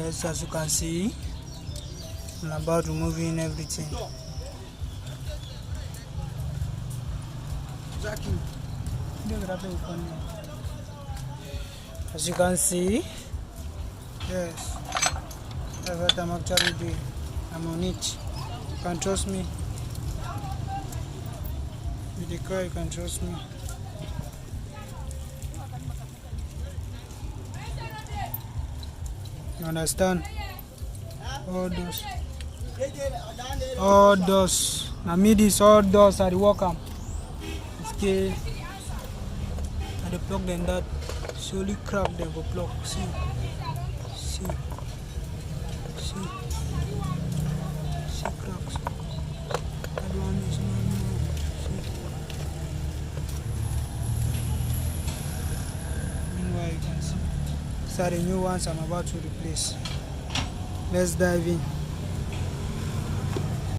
Yes, as you can see, I'm about removing everything. As you can see, yes, that's what I'm actually doing. I'm on it. You can trust me. With the car, you can trust me. You understand? All those. Now me this all those are the welcome. Okay. And they plug them that slowly crack them for plug. See. See cracks. That one is no. See. Meanwhile you can see. These are the new ones I'm about to replace. Let's dive in.